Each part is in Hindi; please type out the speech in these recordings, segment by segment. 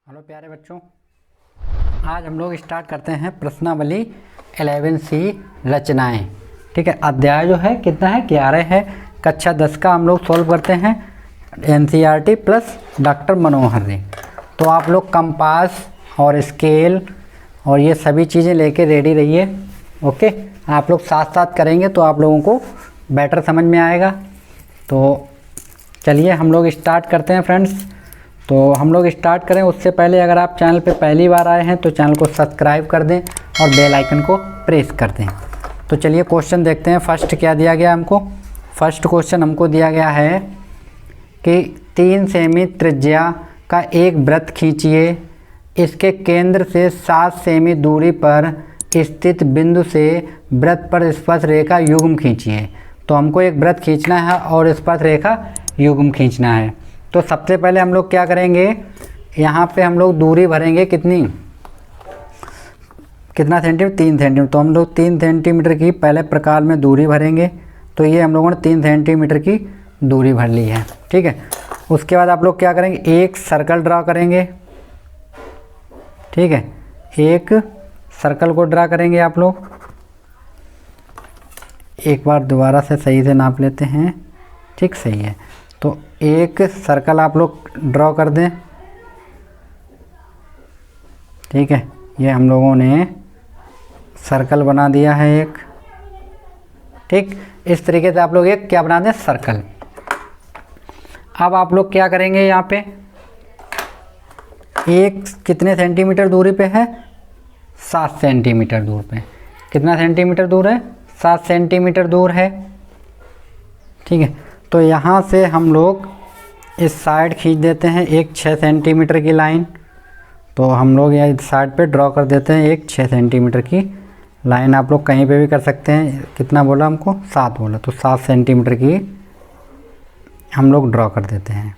हेलो प्यारे बच्चों, आज हम लोग स्टार्ट करते हैं प्रश्नावली 11C रचनाएं। ठीक है, अध्याय जो है कितना है 11 है। कक्षा 10 का हम लोग सॉल्व करते हैं NCERT प्लस डॉक्टर मनोहर रे। तो आप लोग कंपास और स्केल और ये सभी चीज़ें लेके रेडी रहिए। ओके, आप लोग साथ साथ करेंगे तो आप लोगों को बेटर समझ में आएगा। तो चलिए हम लोग स्टार्ट करते हैं फ्रेंड्स। तो हम लोग स्टार्ट करें उससे पहले अगर आप चैनल पे पहली बार आए हैं तो चैनल को सब्सक्राइब कर दें और बेल आइकन को प्रेस कर दें। तो चलिए क्वेश्चन देखते हैं। फर्स्ट क्या दिया गया हमको? फर्स्ट क्वेश्चन हमको दिया गया है कि 3 सेमी त्रिज्या का एक वृत्त खींचिए। इसके केंद्र से 7 सेमी दूरी पर स्थित बिंदु से वृत्त पर स्पर्श रेखा युग्म खींचिए। तो हमको एक वृत्त खींचना है और स्पर्श रेखा युग्म खींचना है। तो सबसे पहले हम लोग क्या करेंगे, यहाँ पे हम लोग दूरी भरेंगे कितना सेंटीमीटर? 3 सेंटीमीटर। तो हम लोग 3 सेंटीमीटर की पहले प्रकार में दूरी भरेंगे। तो ये हम लोगों ने 3 सेंटीमीटर की दूरी भर ली है। ठीक है, उसके बाद आप लोग क्या करेंगे, एक सर्कल ड्रा करेंगे। ठीक है, एक सर्कल को ड्रा करेंगे आप लोग। एक बार दोबारा से सही से नाप लेते हैं। ठीक, सही है। तो एक सर्कल आप लोग ड्रॉ कर दें। ठीक है, ये हम लोगों ने सर्कल बना दिया है एक। ठीक, इस तरीके से आप लोग एक क्या बना दें, सर्कल। अब आप लोग क्या करेंगे, यहाँ पे एक कितने सेंटीमीटर दूरी पे है? 7 सेंटीमीटर दूर पे। कितना सेंटीमीटर दूर है? 7 सेंटीमीटर दूर है। ठीक है, तो यहाँ से हम लोग इस साइड खींच देते हैं एक 6 सेंटीमीटर की लाइन। तो हम लोग यहाँ इस साइड पे ड्रॉ कर देते हैं एक 6 सेंटीमीटर की लाइन। आप लोग कहीं पे भी कर सकते हैं। कितना बोला हमको? 7 बोला। तो 7 सेंटीमीटर की हम लोग ड्रॉ कर देते हैं।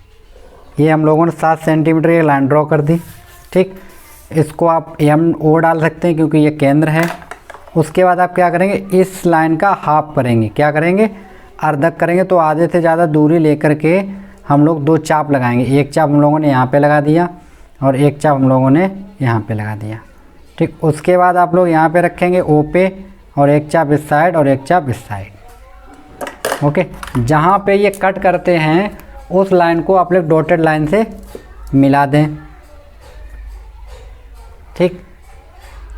ये हम लोगों ने 7 सेंटीमीटर की लाइन ड्रॉ कर दी। ठीक, इसको आप MO डाल सकते हैं क्योंकि ये केंद्र है। उसके बाद आप क्या करेंगे, इस लाइन का हाफ करेंगे। क्या करेंगे? अर्धक करेंगे। तो आधे से ज़्यादा दूरी लेकर के हम लोग 2 चाप लगाएंगे। एक चाप हम लोगों ने यहाँ पे लगा दिया और एक चाप हम लोगों ने यहाँ पे लगा दिया। ठीक, उसके बाद आप लोग यहाँ पे रखेंगे O पे और एक चाप इस साइड और एक चाप इस साइड। ओके, जहाँ पे ये कट करते हैं उस लाइन को आप लोग डॉटेड लाइन से मिला दें। ठीक,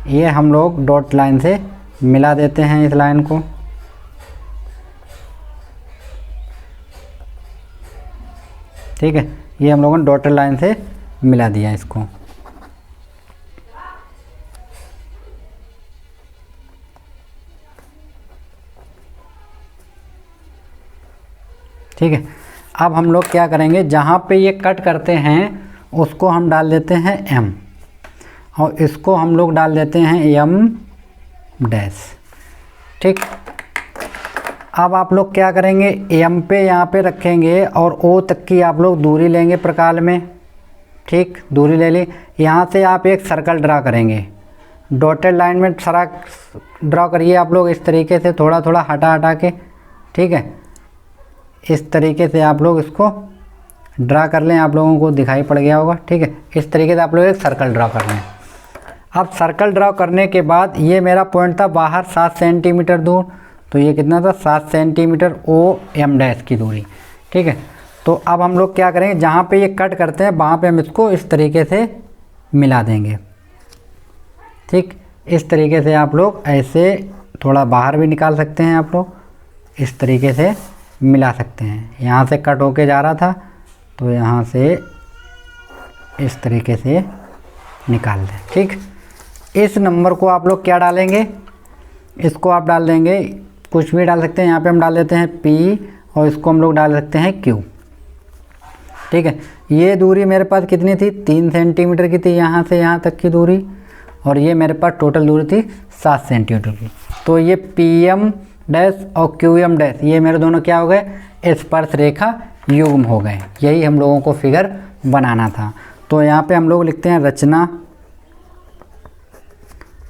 ये हम लोग डॉट लाइन से मिला देते हैं इस लाइन को। ठीक है, ये हम लोगों ने डॉटेड लाइन से मिला दिया इसको। ठीक है, अब हम लोग क्या करेंगे, जहाँ पे ये कट करते हैं उसको हम डाल देते हैं M और इसको हम लोग डाल देते हैं M'। ठीक, अब आप लोग क्या करेंगे, M पे यहाँ पे रखेंगे और O तक की आप लोग दूरी लेंगे प्रकार में। ठीक, दूरी ले ली। यहाँ से आप एक सर्कल ड्रा करेंगे। डॉटेड लाइन में सारा ड्रा करिए आप लोग इस तरीके से, थोड़ा थोड़ा हटा हटा के। ठीक है, इस तरीके से आप लोग इसको ड्रा कर लें। आप लोगों को दिखाई पड़ गया होगा। ठीक है, इस तरीके से आप लोग एक सर्कल ड्रा कर लें। अब सर्कल ड्रा करने के बाद ये मेरा पॉइंट था बाहर 7 सेंटीमीटर दूर। तो ये कितना था? 7 सेंटीमीटर OM' की दूरी। ठीक है, तो अब हम लोग क्या करेंगे, जहाँ पे ये कट करते हैं वहाँ पे हम इसको इस तरीके से मिला देंगे। ठीक, इस तरीके से आप लोग ऐसे थोड़ा बाहर भी निकाल सकते हैं। आप लोग इस तरीके से मिला सकते हैं। यहाँ से कट होके जा रहा था तो यहाँ से इस तरीके से निकाल दें। ठीक, इस नंबर को आप लोग क्या डालेंगे, इसको आप डाल देंगे, कुछ भी डाल सकते हैं। यहाँ पे हम डाल देते हैं P और इसको हम लोग डाल सकते हैं Q। ठीक है, ये दूरी मेरे पास कितनी थी? 3 सेंटीमीटर की थी यहाँ से यहाँ तक की दूरी। और ये मेरे पास टोटल दूरी थी 7 सेंटीमीटर की। तो ये PM' और QM' ये मेरे दोनों क्या हो गए, स्पर्श रेखा युग्म हो गए। यही हम लोगों को फिगर बनाना था। तो यहाँ पे हम लोग लिखते हैं रचना।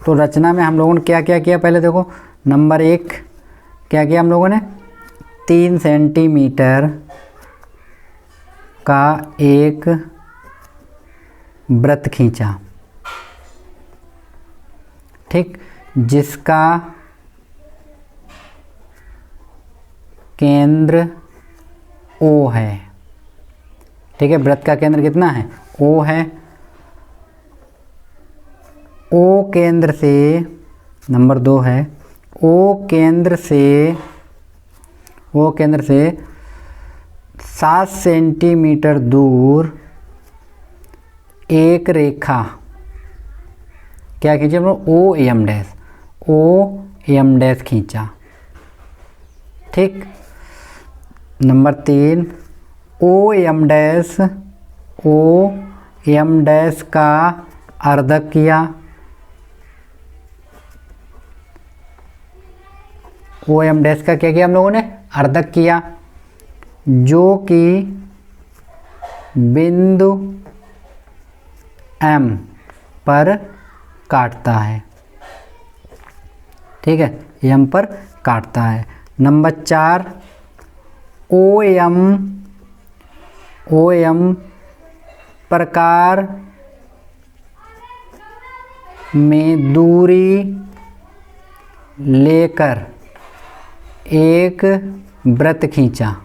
तो रचना में हम लोगों ने क्या क्या किया, पहले देखो। नंबर 1 क्या किया हम लोगों ने, 3 सेंटीमीटर का एक वृत्त खींचा, ठीक, जिसका केंद्र O है, ठीक है। वृत्त का केंद्र कितना है? O है। O केंद्र से, नंबर 2 है, O केंद्र से 7 सेंटीमीटर दूर एक रेखा क्या खींचे हम लोग? O M डैश खींचा, ठीक। नंबर 3, O M डैश का अर्धक किया, O M डैश का क्या किया हम लोगों ने? अर्धक किया, जो कि बिंदु M पर काटता है, ठीक है, M पर काटता है। नंबर 4, O M प्रकार में दूरी लेकर एक वृत्त खींचा,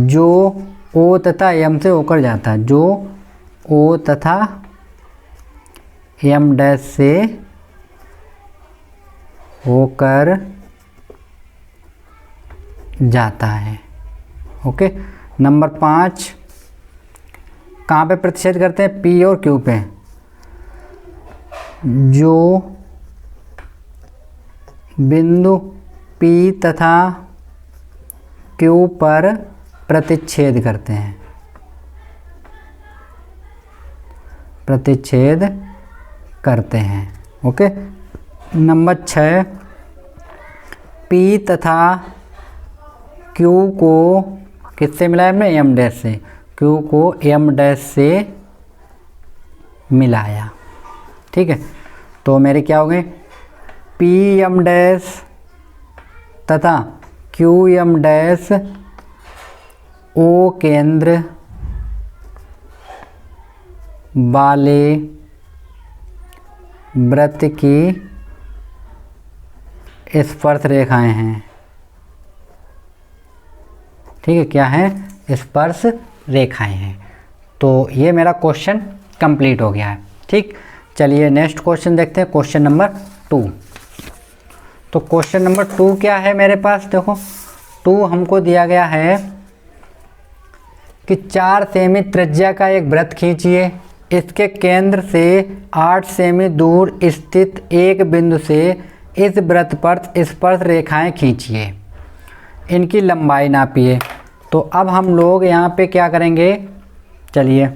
जो O तथा M से होकर जाता है, जो O तथा M डैश से होकर जाता है, ओके। नंबर 5, कहाँ पे प्रतिच्छेद करते हैं? P और Q पे, जो बिंदु P तथा Q पर प्रतिच्छेद करते हैं, ओके। नंबर 6, P तथा Q को किससे मिलाया हमने? M डैश से। Q को M डैश से मिलाया, ठीक है। तो मेरे क्या हो गए? P M डैश तथा Q M डैश O केंद्र वाले वृत्त की स्पर्श रेखाएं हैं, ठीक है। क्या है? स्पर्श रेखाएं हैं। तो ये मेरा क्वेश्चन कंप्लीट हो गया है, ठीक। चलिए नेक्स्ट क्वेश्चन देखते हैं, क्वेश्चन नंबर 2। तो क्वेश्चन नंबर 2 क्या है मेरे पास? देखो 2 हमको दिया गया है कि 4 सेमी त्रिज्या का एक वृत्त खींचिए, इसके केंद्र से 8 सेमी दूर स्थित एक बिंदु से इस वृत्त पर स्पर्श रेखाएं खींचिए, इनकी लंबाई नापिए। तो अब हम लोग यहाँ पे क्या करेंगे? चलिए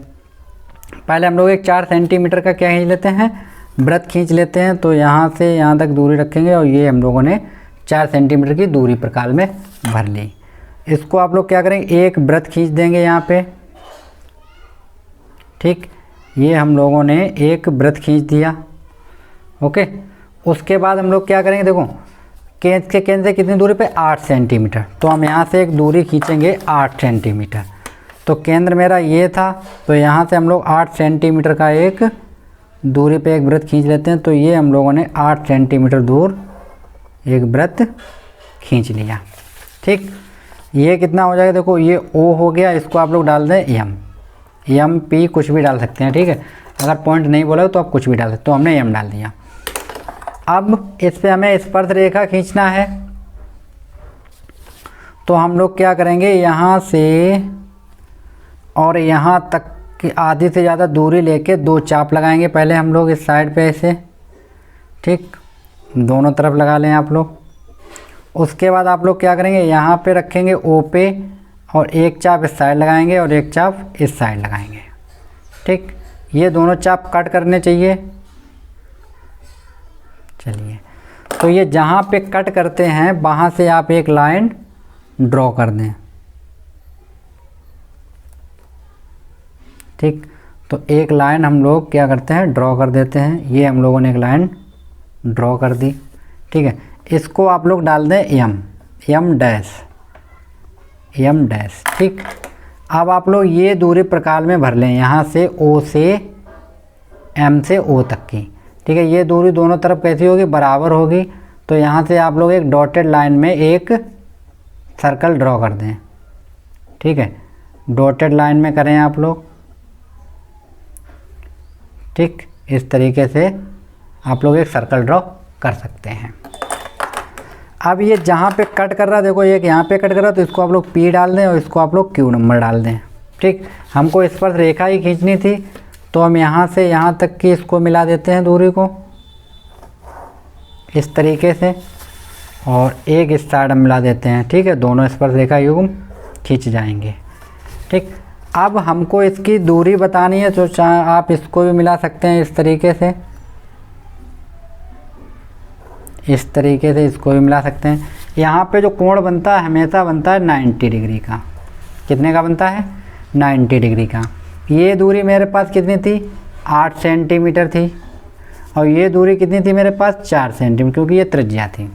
पहले हम लोग एक 4 सेंटीमीटर का क्या खींच लेते हैं? वृत्त खींच लेते हैं। तो यहाँ से यहाँ तक दूरी रखेंगे और ये हम लोगों ने 4 सेंटीमीटर की दूरी प्रकार में भर ली। इसको आप लोग क्या करेंगे? एक वृत्त खींच देंगे यहाँ पे, ठीक। ये हम लोगों ने एक वृत्त खींच दिया, ओके। उसके बाद हम लोग क्या करेंगे? देखो केंद्र के केंद्र से कितनी दूरी पे? 8 सेंटीमीटर। तो हम यहाँ से एक दूरी खींचेंगे 8 सेंटीमीटर। तो केंद्र मेरा ये था, तो यहाँ से हम लोग 8 सेंटीमीटर का एक दूरी पे एक वृत्त खींच लेते हैं। तो ये हम लोगों ने 8 सेंटीमीटर दूर एक वृत्त खींच लिया, ठीक। ये कितना हो जाएगा? देखो ये O हो गया, इसको आप लोग डाल दें M P कुछ भी डाल सकते हैं, ठीक है। अगर पॉइंट नहीं बोला तो आप कुछ भी डाल सकते, तो हमने M डाल दिया। अब इस पे हमें स्पर्श रेखा खींचना है। तो हम लोग क्या करेंगे? यहाँ से और यहाँ तक की आधी से ज़्यादा दूरी लेके 2 चाप लगाएंगे पहले हम लोग इस साइड पे ऐसे, ठीक। दोनों तरफ लगा लें आप लोग। उसके बाद आप लोग क्या करेंगे? यहाँ पे रखेंगे O पे और एक चाप इस साइड लगाएंगे और एक चाप इस साइड लगाएंगे, ठीक। ये दोनों चाप कट करने चाहिए। चलिए तो ये जहाँ पे कट करते हैं वहाँ से आप एक लाइन ड्रॉ कर दें, ठीक। तो एक लाइन हम लोग क्या करते हैं? ड्रॉ कर देते हैं। ये हम लोगों ने एक लाइन ड्रॉ कर दी, ठीक है। इसको आप लोग डाल दें M डैश, एम डैश। ठीक, अब आप लोग ये दूरी प्रकार में भर लें, यहाँ से ओ से एम से ओ तक की। ठीक है, ये दूरी दोनों तरफ कैसी होगी, बराबर होगी। तो यहाँ से आप लोग एक डॉटेड लाइन में एक सर्कल ड्रॉ कर दें। ठीक है, डॉटेड लाइन में करें आप लोग। ठीक, इस तरीके से आप लोग एक सर्कल ड्रॉ कर सकते हैं। अब ये जहाँ पे कट कर रहा है, देखो एक यहाँ पे कट कर रहा है, तो इसको आप लोग P डाल दें और इसको आप लोग Q नंबर डाल दें। ठीक, हमको स्पर्श रेखा ही खींचनी थी, तो हम यहाँ से यहाँ तक की इसको मिला देते हैं दूरी को इस तरीके से, और एक इस साइड हम मिला देते हैं। ठीक है, दोनों स्पर्श रेखा युग्म खींच जाएंगे। ठीक, अब हमको इसकी दूरी बतानी है, तो चाहे आप इसको भी मिला सकते हैं इस तरीके से, इस तरीके से इसको भी मिला सकते हैं। यहाँ पे जो कोण बनता है हमेशा बनता है 90 डिग्री का। कितने का बनता है, 90 डिग्री का। ये दूरी मेरे पास कितनी थी, 8 सेंटीमीटर थी, और ये दूरी कितनी थी मेरे पास, 4 सेंटीमीटर, क्योंकि ये त्रिज्या थी।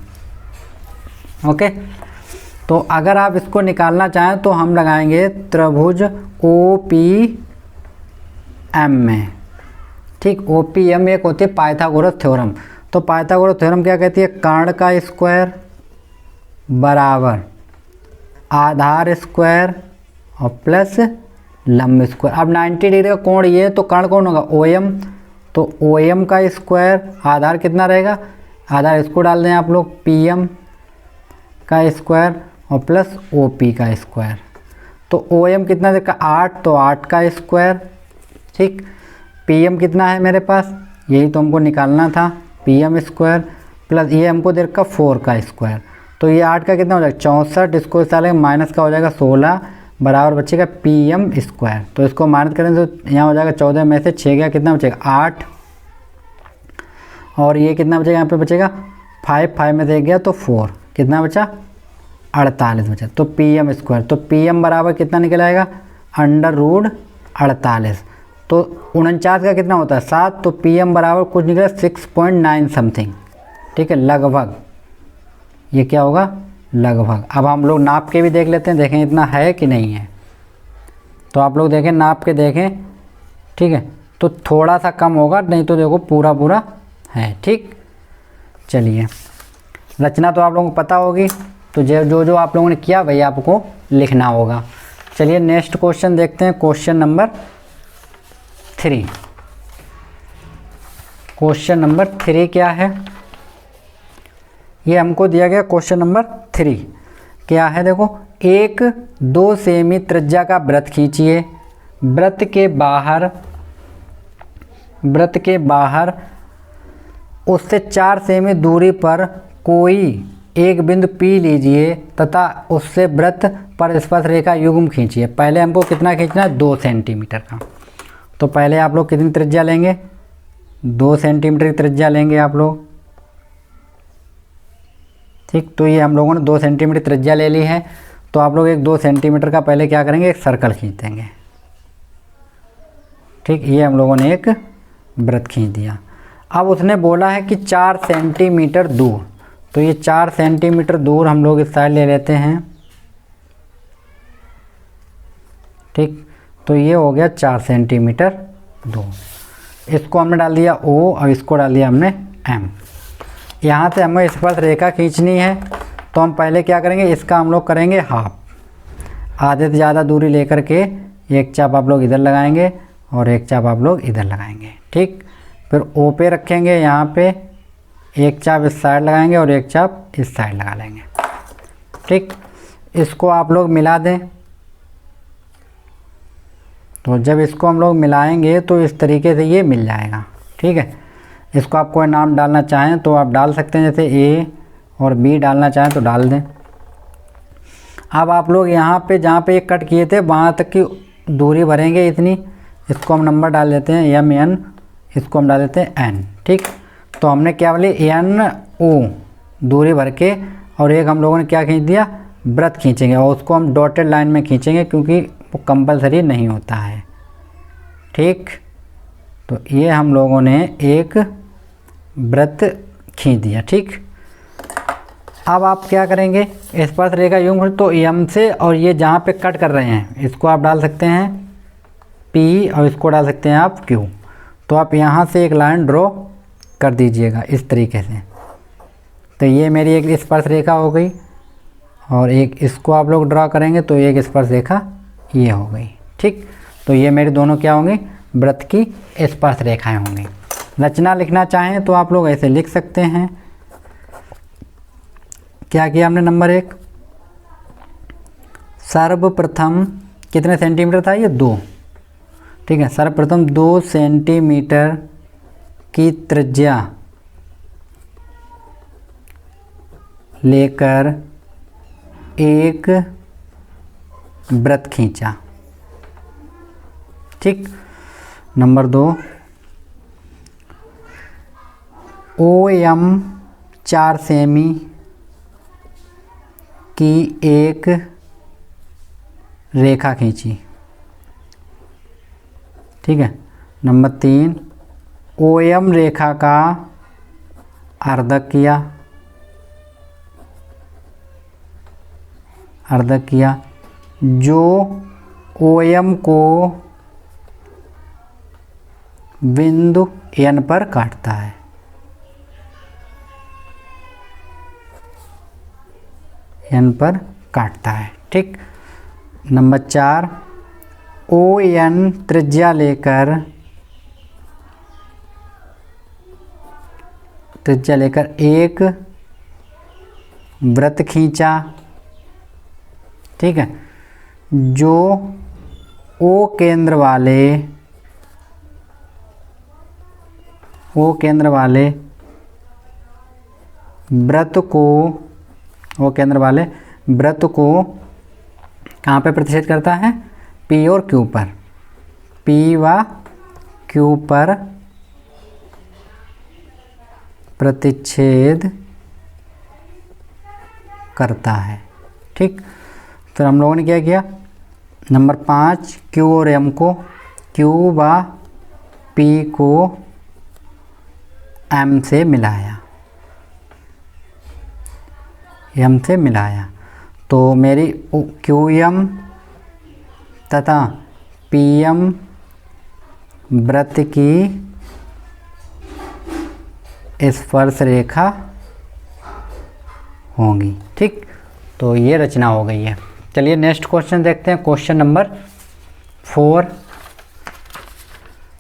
ओके, तो अगर आप इसको निकालना चाहें तो हम लगाएंगे त्रिभुज OPM में। ठीक, OPM एक होती है पाइथागोरस थ्योरम। तो पाइथागोरस थ्योरम क्या कहती है, कर्ण का स्क्वायर बराबर आधार स्क्वायर और प्लस लंब स्क्वायर। अब 90 डिग्री का कोण ये, तो कर्ण कौन होगा, OM। तो OM का स्क्वायर, आधार कितना रहेगा, आधार इसको डाल दें आप लोग, PM का स्क्वायर और प्लस OP का स्क्वायर। तो OM कितना देखा, 8, तो 8 का स्क्वायर। ठीक, PM कितना है मेरे पास, यही तो हमको निकालना था, PM स्क्वायर प्लस ये हमको दे रखा 4 का स्क्वायर। तो ये 8 का कितना हो जाएगा, 64, इसको इस साल माइनस का हो जाएगा 16, बराबर बचेगा PM स्क्वायर। तो इसको माइनस करें तो यहाँ हो जाएगा 14 में से 6 गया, कितना बचेगा 8, और ये कितना बचेगा, यहाँ पे बचेगा 5 में से 1 गया तो 4, कितना बचा 48 बचा। तो PM स्क्वायर, तो PM बराबर कितना निकल आएगा, √48। तो 49 का कितना होता है 7, तो PM बराबर कुछ निकला 6.9 समथिंग। ठीक है, लगभग, ये क्या होगा, लगभग। अब हम लोग नाप के भी देख लेते हैं, देखें इतना है कि नहीं है। तो आप लोग देखें, नाप के देखें। ठीक है, तो थोड़ा सा कम होगा, नहीं तो देखो पूरा पूरा है। ठीक, चलिए, रचना तो आप लोगों को पता होगी, तो जो आप लोगों ने किया वही आपको लिखना होगा। चलिए नेक्स्ट क्वेश्चन देखते हैं, क्वेश्चन नंबर 3। क्वेश्चन नंबर 3 क्या है, ये हमको दिया गया क्वेश्चन नंबर 3 क्या है, देखो, एक 2 सेमी त्रिज्या का वृत्त खींचिए। वृत्त के बाहर उससे 4 सेमी दूरी पर कोई एक बिंदु P लीजिए तथा उससे वृत्त पर स्पर्श रेखा युग्म खींचिए। पहले हमको कितना खींचना है, 2 सेंटीमीटर का। तो पहले आप लोग कितनी त्रिज्या लेंगे, 2 सेंटीमीटर की त्रिज्या लेंगे आप लोग। ठीक, तो ये हम लोगों ने 2 सेंटीमीटर त्रिज्या ले ली है। तो आप लोग एक 2 सेंटीमीटर का पहले क्या करेंगे, एक सर्कल खींच देंगे। ठीक, ये हम लोगों ने एक वृत्त खींच दिया। अब उसने बोला है कि 4 सेंटीमीटर दूर, तो ये 4 सेंटीमीटर दूर हम लोग इस साइड ले लेते हैं। ठीक, तो ये हो गया 4 सेंटीमीटर दूर। इसको हमने डाल दिया O और इसको डाल दिया हमने M। यहाँ से हमें स्पर्श रेखा खींचनी है, तो हम पहले क्या करेंगे, इसका हम लोग करेंगे हाफ, आधे से ज़्यादा दूरी लेकर के एक चाप आप लोग इधर लगाएंगे और एक चाप आप लोग इधर लगाएंगे। ठीक, फिर O पे रखेंगे, यहाँ पे एक चाप इस साइड लगाएंगे और एक चाप इस साइड लगा लेंगे। ठीक, इसको आप लोग मिला दें। तो जब इसको हम लोग मिलाएंगे तो इस तरीके से ये मिल जाएगा। ठीक है, इसको आप कोई नाम डालना चाहें तो आप डाल सकते हैं, जैसे A और B डालना चाहें तो डाल दें। अब आप लोग यहाँ पे जहाँ पे एक कट किए थे वहाँ तक की दूरी भरेंगे इतनी, इसको हम नंबर डाल देते हैं MN, इसको हम डाल देते हैं N। ठीक, तो हमने क्या बोले NO दूरी भर के, और एक हम लोगों ने क्या खींच दिया, वृत्त खींचेंगे, और उसको हम डॉटेड लाइन में खींचेंगे क्योंकि वो कंपलसरी नहीं होता है। ठीक, तो ये हम लोगों ने एक वृत्त खींच दिया। ठीक, अब आप क्या करेंगे, स्पर्श रेखा युग्म तो एम से, और ये जहाँ पे कट कर रहे हैं इसको आप डाल सकते हैं पी और इसको डाल सकते हैं आप क्यू। तो आप यहाँ से एक लाइन ड्रॉ कर दीजिएगा इस तरीके से। तो ये मेरी एक स्पर्श रेखा हो गई, और एक इसको आप लोग ड्रा करेंगे तो एक स्पर्श रेखा ये हो गई। ठीक, तो ये मेरी दोनों क्या होंगी, वृत्त की स्पर्श रेखाएं होंगी। रचना लिखना चाहें तो आप लोग ऐसे लिख सकते हैं। क्या किया हमने, नंबर 1, सर्वप्रथम कितने सेंटीमीटर था, ये 2। ठीक है, सर्वप्रथम 2 सेंटीमीटर की त्रिज्या लेकर एक वृत्त खींचा। ठीक, नंबर 2, OM 4 सेमी की एक रेखा खींची। ठीक है, नंबर 3, OM रेखा का अर्धक किया, अर्धक किया जो OM को बिंदु N पर काटता है। N पर काटता है। ठीक, नंबर 4, ON त्रिज्या लेकर एक वृत्त खींचा। ठीक है, जो O केंद्र वाले वृत्त को कहाँ पे प्रतिच्छेद करता है, P और Q पर, P व Q पर प्रतिच्छेद करता है। ठीक, तो हम लोगों ने क्या किया, नंबर 5, Q और M को, Q व P को M से मिलाया, M से मिलाया। तो मेरी QM तथा PM वृत्त की स्पर्श रेखा होंगी। ठीक, तो ये रचना हो गई है। चलिए नेक्स्ट क्वेश्चन देखते हैं, क्वेश्चन नंबर 4।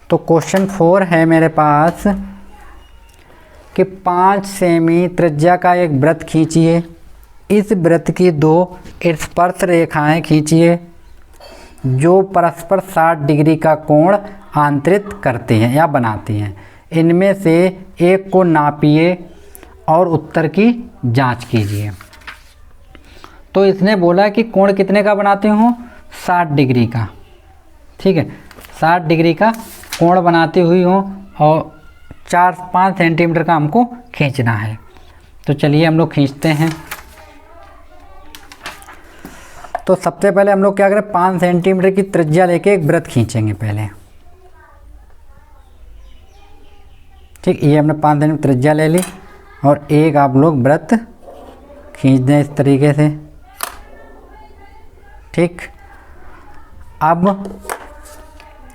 तो क्वेश्चन 4 है मेरे पास कि 5 सेमी त्रिज्या का एक वृत्त खींचिए, इस वृत्त की 2 स्पर्श रेखाएं खींचिए जो परस्पर 60 डिग्री का कोण आंतरित करती हैं या बनाती हैं। इनमें से एक को नापिए और उत्तर की जांच कीजिए। तो इसने बोला कि कोण कितने का बनाती हूँ, 60 डिग्री का। ठीक है, 60 डिग्री का कोण बनाती हुई हूँ और 4-5 सेंटीमीटर का हमको खींचना है। तो चलिए हम लोग खींचते हैं। तो सबसे पहले हम लोग क्या करें, 5 सेंटीमीटर की त्रिज्या लेके एक वृत्त खींचेंगे पहले। ठीक, ये हमने 5 सेंटीमीटर त्रिज्या ले ली और एक आप लोग वृत्त खींच दें इस तरीके से। ठीक, अब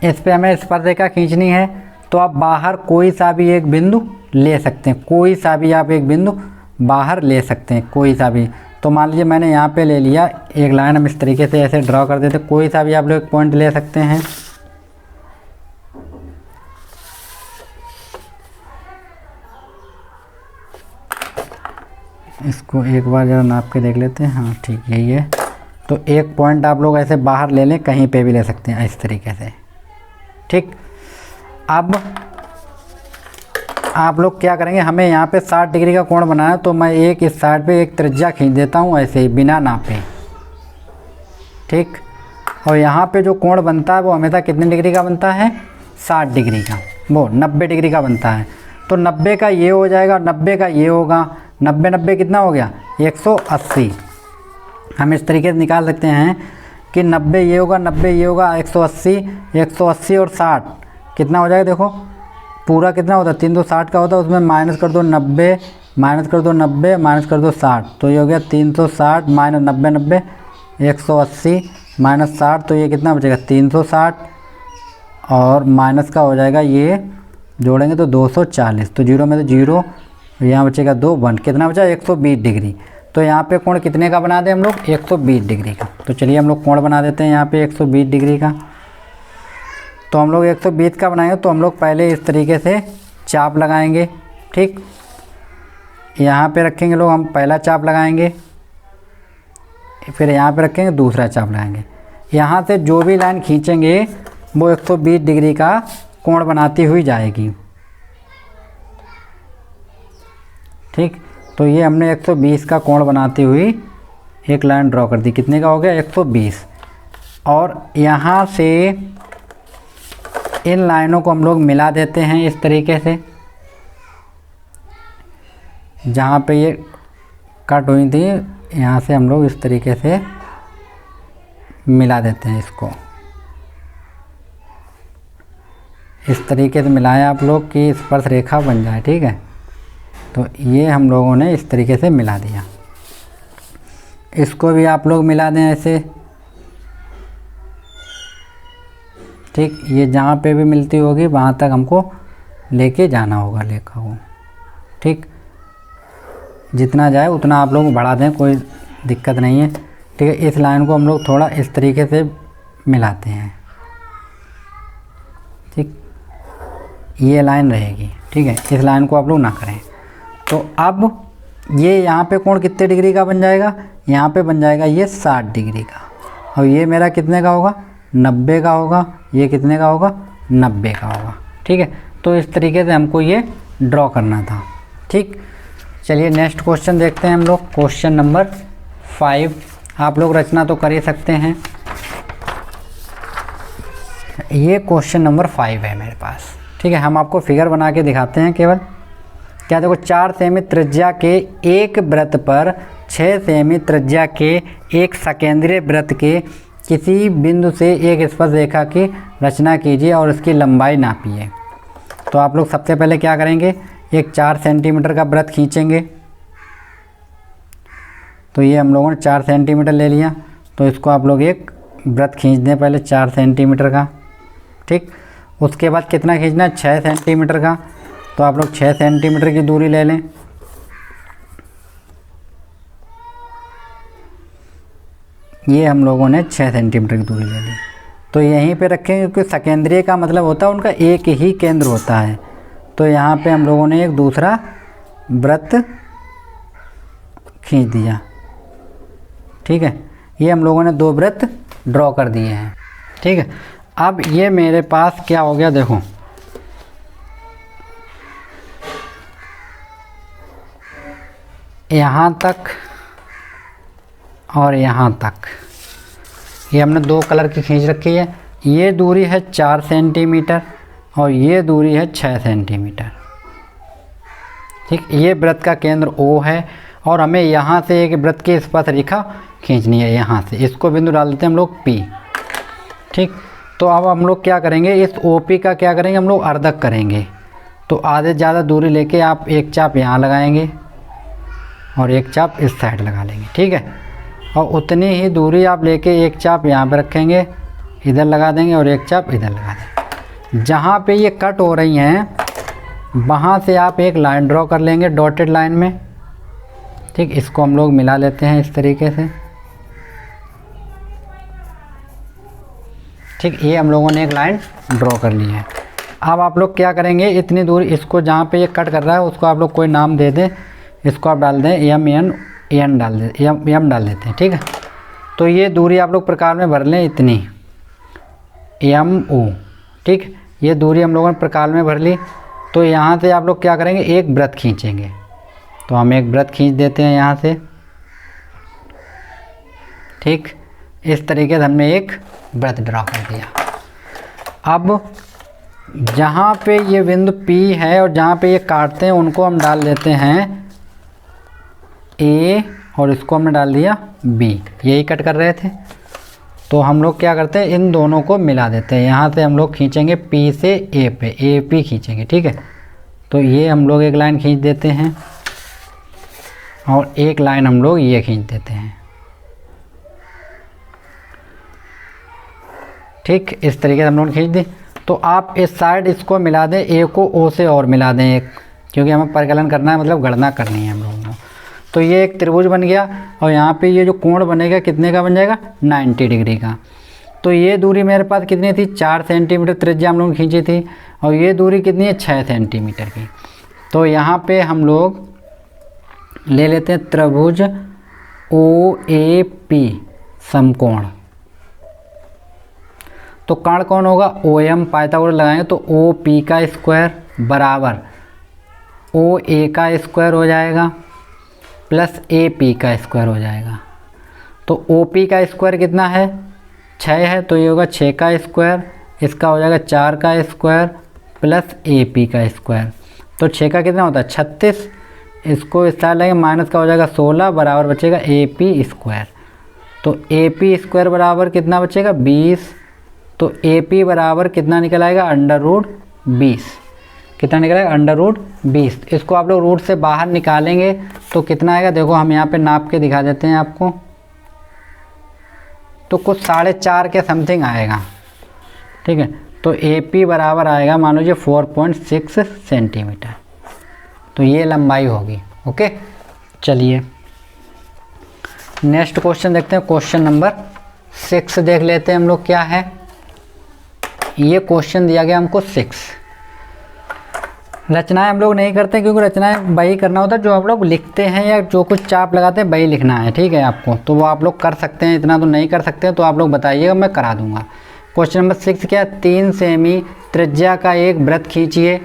इस पे हमें स्पर्श रेखा खींचनी है, तो आप बाहर कोई सा भी एक बिंदु ले सकते हैं, कोई सा भी आप एक बिंदु बाहर ले सकते हैं, कोई सा भी। तो मान लीजिए मैंने यहाँ पे ले लिया एक लाइन, हम इस तरीके से ऐसे ड्रॉ कर देते, कोई सा भी आप लोग एक पॉइंट ले सकते हैं। इसको एक बार ज़रा नाप के देख लेते हैं। हाँ ठीक, यही है। तो एक पॉइंट आप लोग ऐसे बाहर ले लें, कहीं पे भी ले सकते हैं इस तरीके से। ठीक, अब आप लोग क्या करेंगे, हमें यहाँ पे 60 डिग्री का कोण बनाना है, तो मैं एक इस साइड पे एक त्रिज्या खींच देता हूँ ऐसे ही बिना नापे। ठीक, और यहाँ पे जो कोण बनता है वो हमेशा कितने डिग्री का बनता है, 60 डिग्री का, वो 90 डिग्री का बनता है। तो 90 का ये हो जाएगा, 90 का ये होगा, 90 कितना हो गया, 180। हम इस तरीके से निकाल सकते हैं कि 90 ये होगा, 90 ये होगा, 180, 180 और 60 कितना हो जाएगा, देखो पूरा कितना होता है, 3 2 60 का होता है, उसमें माइनस कर दो 90, माइनस कर दो 90 माइनस कर दो 60, तो ये हो गया 360 माइनस 90 90 180 माइनस 60, तो ये कितना बचेगा 360 और माइनस का हो जाएगा ये जोड़ेंगे तो 240, तो जीरो में तो जीरो, यहाँ बचेगा 2 1, कितना बचा 120 डिग्री। तो यहाँ पे कोण कितने का बना दें हम लोग 120 डिग्री का। तो चलिए हम लोग कोण बना देते हैं यहाँ पे 120 डिग्री का। तो हम लोग 120 का बनाएंगे तो हम लोग पहले इस तरीके से चाप लगाएंगे, ठीक। यहाँ पे रखेंगे लोग, हम पहला चाप लगाएंगे, फिर यहाँ पे रखेंगे दूसरा चाप लगाएंगे। यहाँ से जो भी लाइन खींचेंगे वो 120 डिग्री का कोण बनाती हुई जाएगी, ठीक। तो ये हमने 120 का कोण बनाती हुई एक लाइन ड्रॉ कर दी, कितने का हो गया 120। और यहाँ से इन लाइनों को हम लोग मिला देते हैं इस तरीके से, जहाँ पे ये कट हुई थी यहाँ से हम लोग इस तरीके से मिला देते हैं इसको, इस तरीके से मिलाएं आप लोग कि स्पर्श रेखा बन जाए, ठीक है। तो ये हम लोगों ने इस तरीके से मिला दिया, इसको भी आप लोग मिला दें ऐसे, ठीक। ये जहाँ पे भी मिलती होगी वहाँ तक हमको लेके जाना होगा लेखा को, ठीक। जितना जाए उतना आप लोग बढ़ा दें, कोई दिक्कत नहीं है, ठीक है। इस लाइन को हम लोग थोड़ा इस तरीके से मिलाते हैं, ठीक। ये लाइन रहेगी, ठीक है। इस लाइन को आप लोग ना करें। तो अब ये यहाँ पे कोण कितने डिग्री का बन जाएगा, यहाँ पे बन जाएगा ये 60 डिग्री का, और ये मेरा कितने का होगा 90 का होगा, ये कितने का होगा 90 का होगा, ठीक है। तो इस तरीके से हमको ये ड्रॉ करना था, ठीक। चलिए नेक्स्ट क्वेश्चन देखते हैं हम लोग, क्वेश्चन नंबर 5। आप लोग रचना तो कर ही सकते हैं। ये क्वेश्चन नंबर 5 है मेरे पास, ठीक है। हम आपको फिगर बना के दिखाते हैं केवल। क्या देखो, 4 सेमी त्रिज्या के एक वृत्त पर 6 सेमी त्रिज्या के एक सकेंद्रीय वृत्त के किसी बिंदु से एक स्पर्श रेखा की रचना कीजिए और उसकी लंबाई नापिए। तो आप लोग सबसे पहले क्या करेंगे, एक 4 सेंटीमीटर का वृत्त खींचेंगे। तो ये हम लोगों ने 4 सेंटीमीटर ले लिया, तो इसको आप लोग एक वृत्त खींच दें पहले 4 सेंटीमीटर का, ठीक। उसके बाद कितना खींचना है 6 सेंटीमीटर का, तो आप लोग 6 सेंटीमीटर की दूरी ले लें। ये हम लोगों ने 6 सेंटीमीटर की दूरी ले ली। तो यहीं पे रखेंगे क्योंकि सकेंद्रीय का मतलब होता है उनका एक ही केंद्र होता है। तो यहाँ पे हम लोगों ने एक दूसरा वृत्त खींच दिया, ठीक है। ये हम लोगों ने 2 वृत्त ड्रॉ कर दिए हैं, ठीक है। अब ये मेरे पास क्या हो गया, देखो यहाँ तक और यहाँ तक ये हमने 2 कलर की खींच रखी है। ये दूरी है 4 सेंटीमीटर और ये दूरी है 6 सेंटीमीटर, ठीक। ये वृत्त का केंद्र O है और हमें यहाँ से एक वृत्त की स्पर्श रेखा खींचनी है, यहाँ से इसको बिंदु डाल देते हैं हम लोग P, ठीक। तो अब हम लोग क्या करेंगे, इस OP का क्या करेंगे हम लोग अर्धक करेंगे। तो आधे से ज़्यादा दूरी लेके आप एक चाप यहाँ लगाएंगे और एक चाप इस साइड लगा लेंगे, ठीक है। और उतनी ही दूरी आप लेके एक चाप यहाँ पे रखेंगे, इधर लगा देंगे और एक चाप इधर लगा देंगे। जहाँ पे ये कट हो रही हैं वहाँ से आप एक लाइन ड्रॉ कर लेंगे डॉटेड लाइन में, ठीक। इसको हम लोग मिला लेते हैं इस तरीके से, ठीक। ये हम लोगों ने एक लाइन ड्रॉ कर ली है। अब आप लोग क्या करेंगे, इतनी दूरी इसको जहाँ पे ये कट कर रहा है उसको आप लोग कोई नाम दे दें, इसको आप डाल दें एम डाल दें, एम डाल देते हैं, ठीक है। तो ये दूरी आप लोग प्रकार में भर लें, इतनी MO, ठीक। ये दूरी हम लोगों ने प्रकार में भर ली। तो यहाँ से आप लोग क्या करेंगे, एक वृत्त खींचेंगे। तो हम एक वृत्त खींच देते हैं यहाँ से, ठीक। इस तरीके से हमने एक वृत्त ड्रॉ कर दिया। अब जहाँ पे ये बिंदु P है और जहाँ पे ये काटते हैं उनको हम डाल देते हैं A और इसको हमने डाल दिया B, यही कट कर रहे थे। तो हम लोग क्या करते हैं, इन दोनों को मिला देते हैं। यहाँ से हम लोग खींचेंगे P से A पे, AP खींचेंगे, ठीक है। तो ये हम लोग एक लाइन खींच देते हैं, और एक लाइन हम लोग ये खींच देते हैं। ठीक, इस तरीके से हम लोग खींच दी। तो आप इस साइड इसको मिला दें, ए को ओ से और मिला दें एक, क्योंकि हमें परिकलन करना है, मतलब गणना करनी है हम लोगों को। तो ये एक त्रिभुज बन गया और यहाँ पे ये जो कोण बनेगा कितने का बन जाएगा, 90 डिग्री का। तो ये दूरी मेरे पास कितनी थी, 4 सेंटीमीटर त्रिज्या हम लोग खींची थी, और ये दूरी कितनी है, 6 सेंटीमीटर की। तो यहाँ पे हम लोग ले लेते हैं त्रिभुज ओ ए पी समकोण। तो कर्ण कौन होगा, ओ एम, पाइथागोरस लगाएंगे तो ओ पी का स्क्वायर बराबर ओ ए का स्क्वायर हो जाएगा प्लस ए पी का स्क्वायर हो जाएगा। तो ओ पी का स्क्वायर कितना है, 6 है, तो ये होगा 6 का स्क्वायर, इसका हो जाएगा 4 का स्क्वायर प्लस ए पी का स्क्वायर। तो 6 का कितना होता है, 36, इसको इस साइड लगेंगे माइनस का हो जाएगा 16, बराबर बचेगा ए पी स्क्वायर। तो ए पी स्क्वायर बराबर कितना बचेगा, 20। तो ए पी बराबर कितना निकल आएगा, √20। कितना निकल आएगा, √20। इसको आप लोग रूट से बाहर निकालेंगे तो कितना आएगा, देखो हम यहाँ पे नाप के दिखा देते हैं आपको। तो कुछ 4.5 के समथिंग आएगा। ठीक है, तो ए पी बराबर आएगा मान लीजिए 4.6 सेंटीमीटर। तो ये लंबाई होगी। ओके, चलिए नेक्स्ट क्वेश्चन देखते हैं। क्वेश्चन नंबर 6 देख लेते हैं हम लोग क्या है। ये क्वेश्चन दिया गया हमको 6। रचनाएं हम लोग नहीं करते क्योंकि रचनाएं वही करना होता है जो आप लोग लिखते हैं या जो कुछ चाप लगाते हैं वही लिखना है। ठीक है आपको, तो वो आप लोग कर सकते हैं, इतना तो नहीं कर सकते, तो आप लोग बताइएगा, मैं करा दूंगा। क्वेश्चन नंबर 6 क्या, 3 सेमी त्रिज्या का एक वृत्त खींचिए,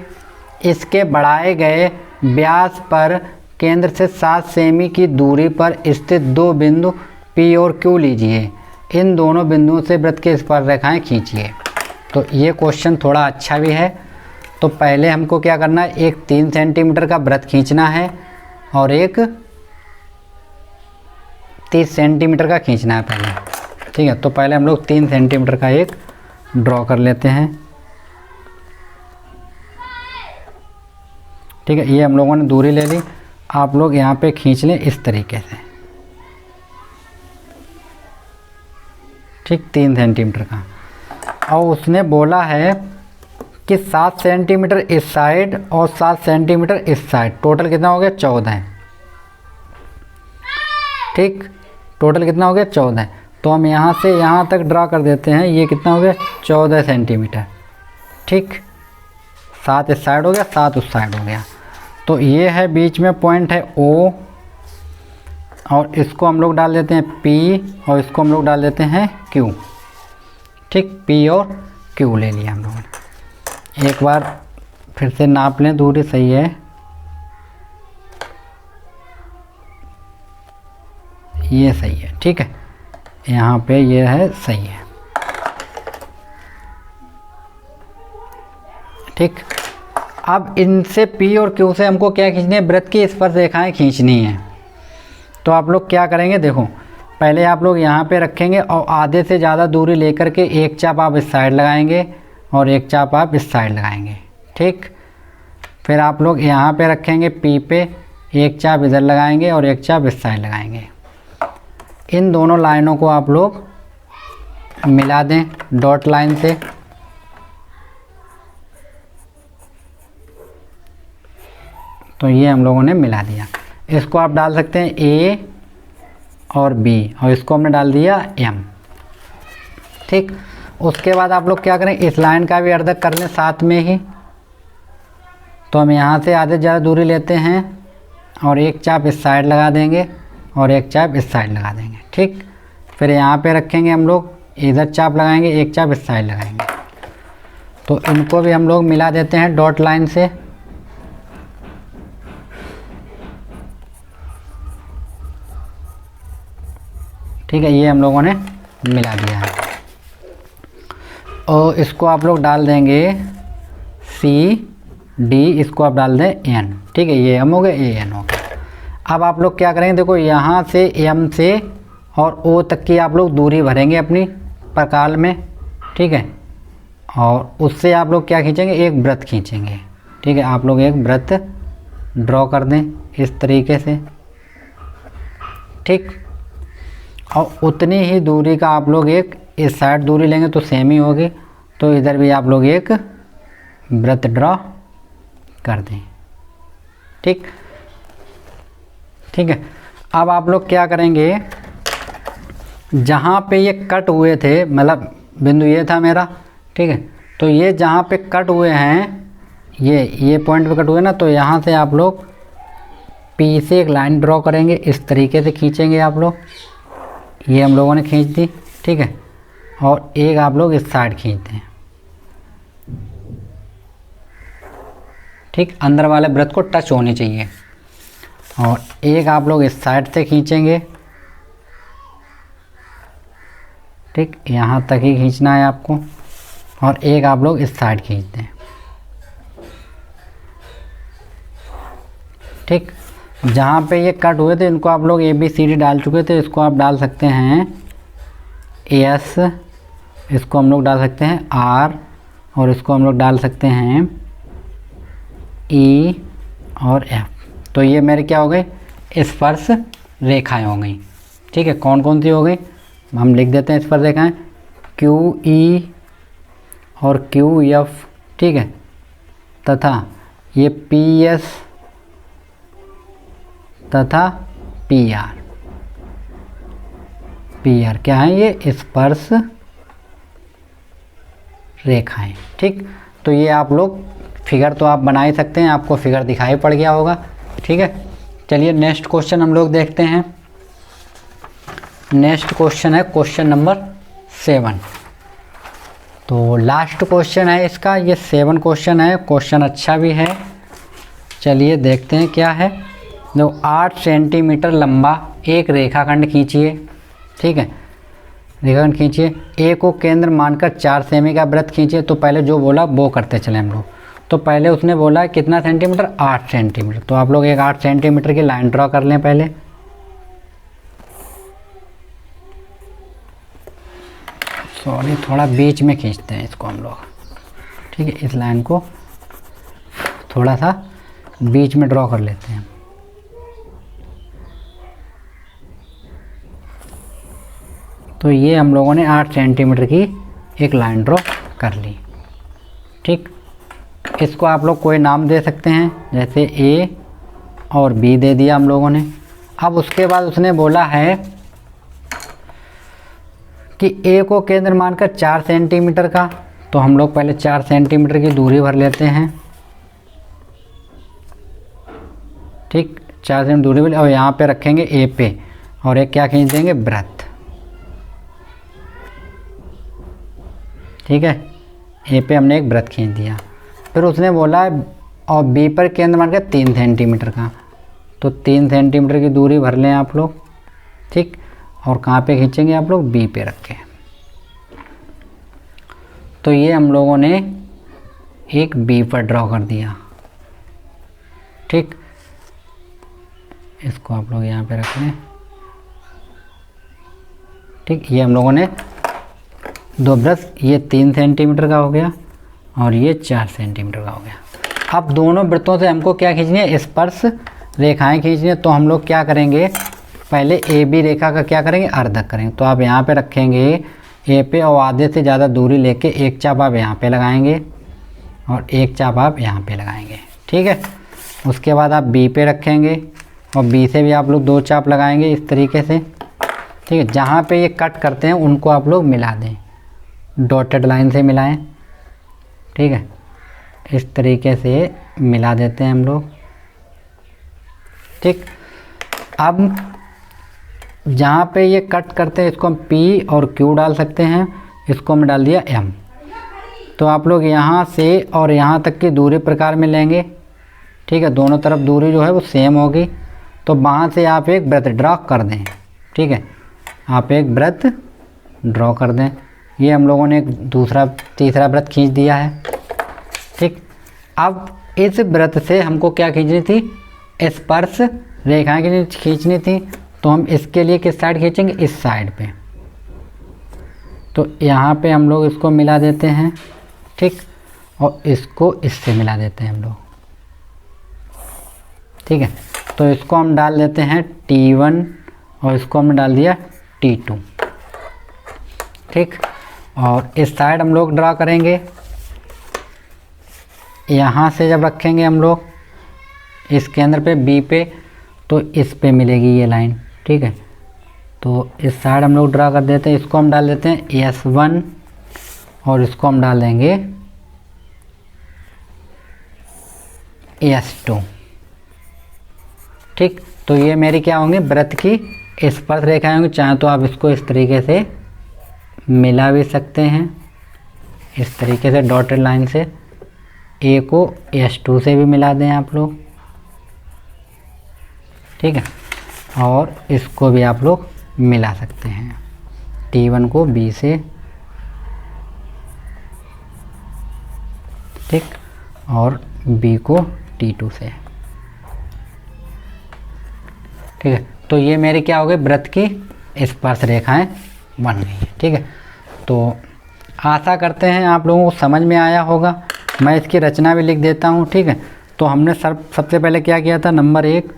इसके बढ़ाए गए व्यास पर केंद्र से 7 सेमी की दूरी पर स्थित 2 बिंदु P और Q लीजिए, इन दोनों बिंदुओं से वृत्त के स्पर्शरेखाएं खींचिए। तो ये क्वेश्चन थोड़ा अच्छा भी है। तो पहले हमको क्या करना है, एक 3 सेंटीमीटर का वृत्त खींचना है और एक 30 सेंटीमीटर का खींचना है पहले। ठीक है, तो पहले हम लोग 3 सेंटीमीटर का एक ड्रॉ कर लेते हैं। ठीक है, ये हम लोगों ने दूरी ले ली। आप लोग यहाँ पे खींच लें इस तरीके से। ठीक, 3 सेंटीमीटर का। और उसने बोला है कि 7 सेंटीमीटर इस साइड और 7 सेंटीमीटर इस साइड, टोटल कितना हो गया, 14। ठीक, टोटल कितना हो गया, 14। तो हम यहाँ से यहाँ तक ड्रा कर देते हैं। ये कितना हो गया, 14 सेंटीमीटर। ठीक, 7 इस साइड हो गया, 7 उस साइड हो गया। तो ये है बीच में पॉइंट है O, और इसको हम लोग डाल देते हैं P और इसको हम लोग डाल देते हैं Q। ठीक, P और Q ले लिया हम लोगों ने। एक बार फिर से नाप लें, दूरी सही है, ये सही है। ठीक है, यहाँ पे ये है, सही है। ठीक, अब इनसे P और Q से हमको क्या खींचनी है, वृत्त की स्पर्शरेखाएं खींचनी है। तो आप लोग क्या करेंगे, देखो पहले आप लोग यहाँ पे रखेंगे और आधे से ज़्यादा दूरी लेकर के एक चाप आप इस साइड लगाएंगे और एक चाप आप इस साइड लगाएंगे। ठीक, फिर आप लोग यहाँ पे रखेंगे P पे, एक चाप इधर लगाएंगे और एक चाप इस साइड लगाएंगे। इन दोनों लाइनों को आप लोग मिला दें डॉट लाइन से। तो ये हम लोगों ने मिला दिया। इसको आप डाल सकते हैं A और B, और इसको हमने डाल दिया M। ठीक, उसके बाद आप लोग क्या करें, इस लाइन का भी अर्धक कर लें साथ में ही। तो हम यहाँ से आधे ज़्यादा दूरी लेते हैं और एक चाप इस साइड लगा देंगे और एक चाप इस साइड लगा देंगे। ठीक, फिर यहाँ पे रखेंगे हम लोग, इधर चाप लगाएंगे, एक चाप इस साइड लगाएंगे। तो इनको भी हम लोग मिला देते हैं डॉट लाइन से। ठीक है, ये हम लोगों ने मिला दिया है। और इसको आप लोग डाल देंगे CD, इसको आप डाल दें N। ठीक है, ये M हो गया, ये N हो गया। अब आप लोग क्या करेंगे, देखो यहाँ से M से और O तक की आप लोग दूरी भरेंगे अपनी प्रकाल में। ठीक है, और उससे आप लोग क्या खींचेंगे, एक वृत्त खींचेंगे। ठीक है, आप लोग एक वृत्त ड्रॉ कर दें इस तरीके से। ठीक। और उतनी ही दूरी का आप लोग एक इस साइड दूरी लेंगे तो सेम ही होगी, तो इधर भी आप लोग एक वृत्त ड्रॉ कर दें। ठीक, ठीक है। अब आप लोग क्या करेंगे, जहाँ पे ये कट हुए थे, मतलब बिंदु ये था मेरा, ठीक है, तो ये जहाँ पे कट हुए हैं, ये पॉइंट पे कट हुए ना, तो यहाँ से आप लोग पी से एक लाइन ड्रॉ करेंगे, इस तरीके से खींचेंगे आप लोग, ये हम लोगों ने खींच दी, ठीक है, और एक आप लोग इस साइड खींचते हैं, ठीक, अंदर वाले वृत्त को टच होनी चाहिए, और एक आप लोग इस साइड से खींचेंगे, ठीक, यहाँ तक ही खींचना है आपको, और एक आप लोग इस साइड खींचते हैं, ठीक। जहाँ पे ये कट हुए थे इनको आप लोग ABCD डाल चुके थे, इसको आप डाल सकते हैं S, इसको हम लोग डाल सकते हैं R, और इसको हम लोग डाल सकते हैं E और F। तो ये मेरे क्या हो गए, स्पर्श रेखाएं हो गई, ठीक है। कौन कौन सी हो गई, हम लिख देते हैं स्पर्श रेखाएं, QE और QF, ठीक है, तथा ये PS तथा PR क्या है, ये स्पर्श रेखाएं, ठीक। तो ये आप लोग फिगर तो आप बना ही सकते हैं, आपको फिगर दिखाई पड़ गया होगा, ठीक है। चलिए नेक्स्ट क्वेश्चन हम लोग देखते हैं। नेक्स्ट क्वेश्चन है क्वेश्चन नंबर 7। तो लास्ट क्वेश्चन है इसका, ये 7 क्वेश्चन है, क्वेश्चन अच्छा भी है। चलिए देखते हैं क्या है। जो 8 सेंटीमीटर लंबा एक रेखाखंड खींचिए, ठीक है, रेखाखंड खींचिए, ए को केंद्र मानकर 4 सेमी का वृत्त खींचिए। तो पहले जो बोला वो करते चले हम लोग। तो पहले उसने बोला कितना सेंटीमीटर, 8 सेंटीमीटर। तो आप लोग एक 8 सेंटीमीटर की लाइन ड्रॉ कर लें पहले। सॉरी, थोड़ा बीच में खींचते हैं इसको हम लोग, ठीक है, इस लाइन को थोड़ा सा बीच में ड्रॉ कर लेते हैं। तो ये हम लोगों ने 8 सेंटीमीटर की एक लाइन ड्रॉ कर ली, ठीक। इसको आप लोग कोई नाम दे सकते हैं, जैसे A और B दे दिया हम लोगों ने। अब उसके बाद उसने बोला है कि A को केंद्र मानकर 4 सेंटीमीटर का, तो हम लोग पहले 4 सेंटीमीटर की दूरी भर लेते हैं, ठीक, 4 सेंटीमीटर दूरी भर, और यहाँ पे रखेंगे A पे, और एक क्या खींच देंगे, वृत्त, ठीक है। A पे हमने एक वृत्त खींच दिया। फिर उसने बोला और B पर केंद्र मानकर 3 सेंटीमीटर का, तो 3 सेंटीमीटर की दूरी भर लें आप लोग, ठीक। और कहाँ पे खींचेंगे आप लोग, B पे रखें। तो ये हम लोगों ने एक B पर ड्रॉ कर दिया, ठीक। इसको आप लोग यहाँ पे रख लें, ठीक। ये हम लोगों ने 2 वृत्त, ये 3 सेंटीमीटर का हो गया और ये 4 सेंटीमीटर का हो गया। अब दोनों वृत्तों से हमको क्या खींचनी है, स्पर्श रेखाएं खींचनी है। तो हम लोग क्या करेंगे, पहले AB रेखा का क्या करेंगे, अर्धक करेंगे। तो आप यहाँ पे रखेंगे A पे, और आधे से ज़्यादा दूरी लेके एक चाप आप यहाँ पे लगाएंगे और एक चाप आप यहाँ पे लगाएंगे, ठीक है। उसके बाद आप B पे रखेंगे और B से भी आप लोग 2 चाप लगाएंगे इस तरीके से, ठीक है। जहाँ पे ये कट करते हैं उनको आप लोग मिला दें, डॉटेड लाइन से मिलाएं, ठीक है, इस तरीके से मिला देते हैं हम लोग, ठीक। अब जहाँ पे ये कट करते हैं इसको हम P और Q डाल सकते हैं, इसको हम डाल दिया M। तो आप लोग यहाँ से और यहाँ तक की दूरी प्रकार में लेंगे, ठीक है, दोनों तरफ दूरी जो है वो सेम होगी। तो वहाँ से आप एक वृत्त ड्रॉ कर दें, ठीक है, आप एक वृत्त ड्रॉ कर दें। ये हम लोगों ने एक दूसरा तीसरा वृत्त खींच दिया है, ठीक। अब इस वृत्त से हमको क्या खींचनी थी, स्पर्श रेखाएं खींचनी थी। तो हम इसके लिए किस साइड खींचेंगे, इस साइड पे। तो यहाँ पे हम लोग इसको मिला देते हैं, ठीक, और इसको इससे मिला देते हैं हम लोग, ठीक है। तो इसको हम डाल देते हैं T1 और इसको हमने डाल दिया T2। ठीक, और इस साइड हम लोग ड्रा करेंगे। यहाँ से जब रखेंगे हम लोग इस केंद्र पे B पे, तो इस पे मिलेगी ये लाइन। ठीक है, तो इस साइड हम लोग ड्रा कर देते हैं। इसको हम डाल देते हैं S1 और इसको हम डाल देंगे S2। ठीक, तो ये मेरी क्या होंगी, वृत्त की स्पर्श रेखाएं होंगी। चाहे तो आप इसको इस तरीके से मिला भी सकते हैं, इस तरीके से डॉटेड लाइन से। A को S2 से भी मिला दें आप लोग। ठीक है, और इसको भी आप लोग मिला सकते हैं, T1 को B से। ठीक, और B को T2 से। ठीक है, तो ये मेरी क्या हो गई, वृत्त की स्पर्श रेखाएं बन गई है। ठीक है, तो आशा करते हैं आप लोगों को समझ में आया होगा। मैं इसकी रचना भी लिख देता हूँ। ठीक है, तो हमने सबसे पहले क्या किया था, नंबर 1,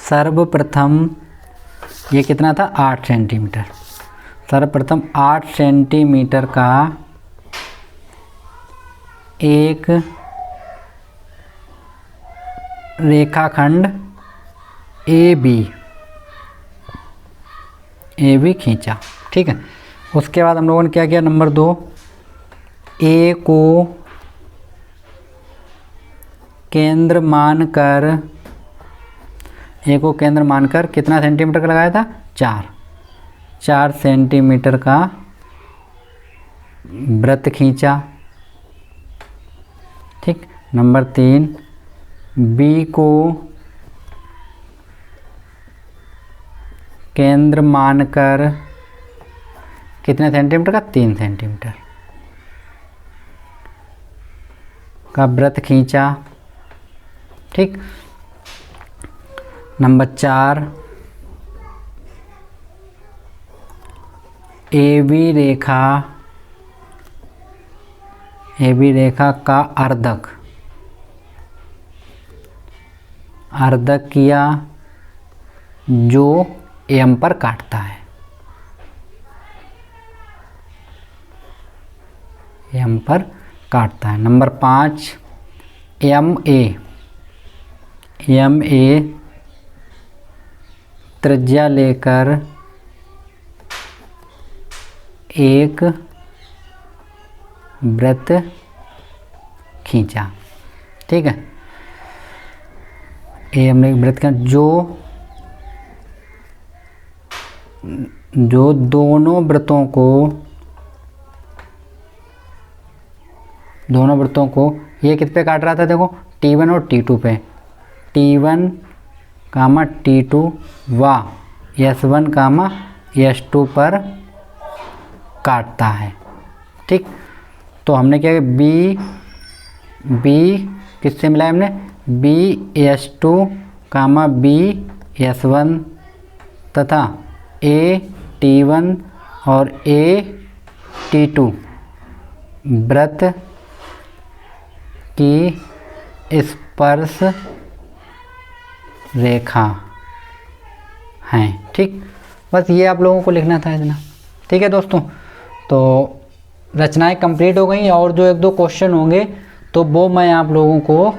सर्वप्रथम ये कितना था, 8 सेंटीमीटर। सर्वप्रथम 8 सेंटीमीटर का एक रेखाखंड ए बी खींचा। ठीक है, उसके बाद हम लोगों ने क्या किया, नंबर 2, ए को केंद्र मानकर कितना सेंटीमीटर का लगाया था, 4 सेंटीमीटर का वृत्त खींचा। ठीक, नंबर 3, बी को केंद्र मानकर कितने सेंटीमीटर का, 3 सेंटीमीटर का वृत्त खींचा। ठीक, नंबर 4, ए बी रेखा का अर्धक किया जो एम पर काटता है। एम पर काटता है। नंबर 5, एम ए त्रिज्या लेकर एक वृत्त खींचा। ठीक है, ए हमने एक वृत्त का जो दोनों वृत्तों को ये किस पे काट रहा था, देखो T1 और T2 पे, T1, T2 व S1, S2 पर काटता है। ठीक, तो हमने क्या किया, B किससे मिलाया हमने, B S2, B S1 तथा A T1 और A T2 वृत्त की स्पर्श रेखा हैं। ठीक, बस ये आप लोगों को लिखना था इतना। ठीक है दोस्तों, तो रचनाएं कंप्लीट हो गई, और जो 1-2 क्वेश्चन होंगे तो वो मैं आप लोगों को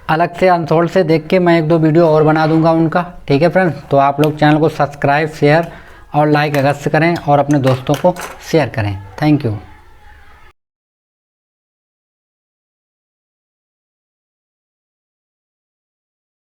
अलग से अनसोल्ड से देख के मैं 1-2 वीडियो और बना दूंगा उनका। ठीक है फ्रेंड्स, तो आप लोग चैनल को सब्सक्राइब, शेयर और लाइक अवश्य करें और अपने दोस्तों को शेयर करें। Thank you.